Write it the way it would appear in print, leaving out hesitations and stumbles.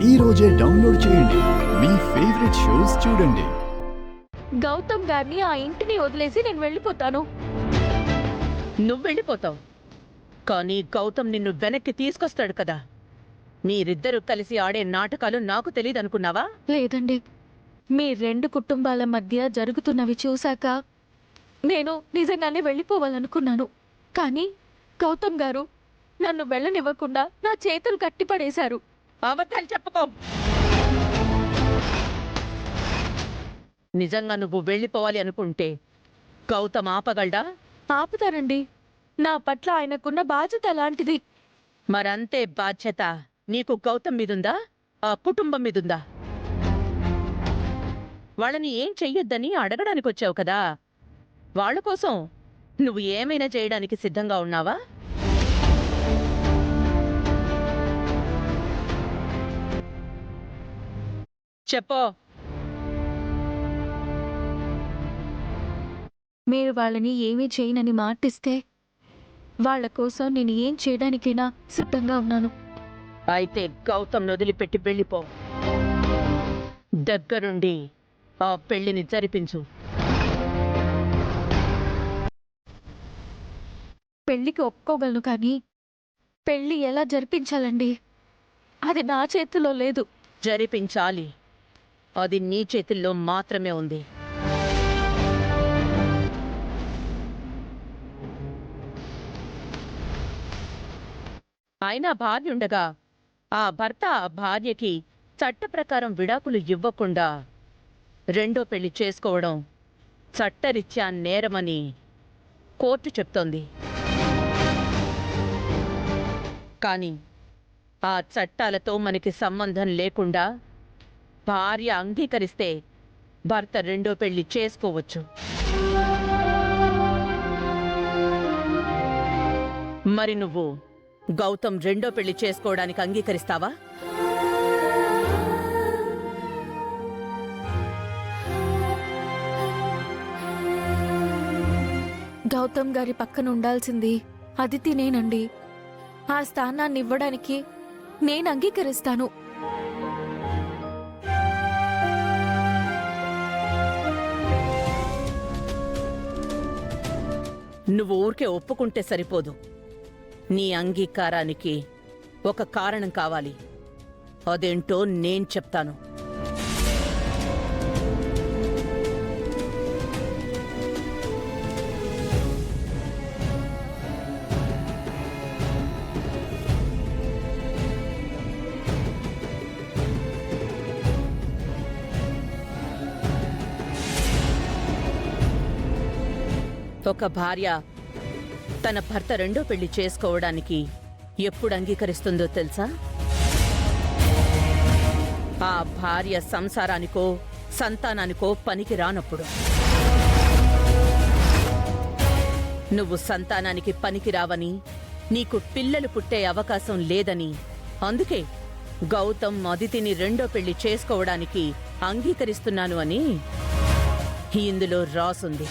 ఈ రోజే డౌన్లోడ్ చేయండి. మీ ఫేవరెట్ షోస్ చూడండి. గౌతమ్ గారిని ఆ ఇంటిని వదిలేసి నేను వెళ్ళిపోతాను. నువ్వు వెళ్ళిపోతావు, కానీ గౌతమ్ నిన్ను వెనక్కి తీసుకొస్తాడు కదా. మీరిద్దరూ కలిసి ఆడే నాటకాలు నాకు తెలియదనుకున్నావా? లేదండి, మీ రెండు కుటుంబాల మధ్య జరుగుతున్నవి చూశాక నేను నిజంగానే వెళ్ళిపోవాలనుకున్నాను. కానీ గౌతమ్ గారు నన్ను వెళ్ళనివ్వకుండా నా చేతులు కట్టిపడేశారు. అబద్ధాలు చెప్పుకో. నిజంగా నువ్వు వెళ్ళిపోవాలి అనుకుంటే గౌతమ్ ఆపగలడా? ఆపుతారండి. నా పట్ల ఆయనకున్న బాధ్యత అలాంటిది. మరంతే బాధ్యత నీకు గౌతమ్ మీదుందా, ఆ కుటుంబం మీదుందా? వాళ్ళని ఏం చెయ్యొద్దని అడగడానికి వచ్చావు కదా. వాళ్ళ కోసం నువ్వు ఏమైనా చేయడానికి సిద్ధంగా ఉన్నావా? చెప్పో. మీరు వాళ్ళని ఏమీ చేయనని మాటిస్తే వాళ్ళ కోసం నేను ఏం చేయడానికైనా సిద్ధంగా ఉన్నాను. అయితే గౌతమ్ వదిలిపెట్టి వెళ్ళిపో. దగ్గరుండి ఆ పెళ్లిని జరిపించు. పెళ్లికి ఒప్పుకోగలను, కానీ పెళ్లి ఎలా జరిపించాలండి? అది నా చేతిలో లేదు. జరిపించాలి, అది నీ చేతుల్లో మాత్రమే ఉంది. అయినా భార్య ఉండగా ఆ భర్త ఆ భార్యకి చట్ట ప్రకారం విడాకులు ఇవ్వకుండా రెండో పెళ్లి చేసుకోవడం చట్టరీత్యా నేరమని కోర్టు చెప్తోంది. కానీ ఆ చట్టాలతో మనకి సంబంధం లేకుండా భార్య అంగీకరిస్తే భర్త రెండో పెళ్లి చేసుకోవచ్చు. మరి నువ్వు గౌతమ్ రెండో పెళ్లి చేసుకోవడానికి అంగీకరిస్తావా? గౌతమ్ గారి పక్కన ఉండాల్సింది అదితి నేనండి. ఆ స్థానాన్ని ఇవ్వడానికి నేను అంగీకరిస్తాను. నువ్వు ఊరికే ఒప్పుకుంటే సరిపోదు. నీ అంగీకారానికి ఒక కారణం కావాలి. అదేంటో నేను చెప్తాను. ఒక భార్య తన భర్త రెండో పెళ్లి చేసుకోవడానికి ఎప్పుడు అంగీకరిస్తుందో తెలుసా? ఆ భార్య సంసారానికో సంతానానికో పనికి రానప్పుడు. నువ్వు సంతానానికి పనికి రావని, నీకు పిల్లలు పుట్టే అవకాశం లేదని, అందుకే గౌతమ్ అదితిని రెండో పెళ్లి చేసుకోవడానికి అంగీకరిస్తున్నాను అని ఇందులో రాసుంది.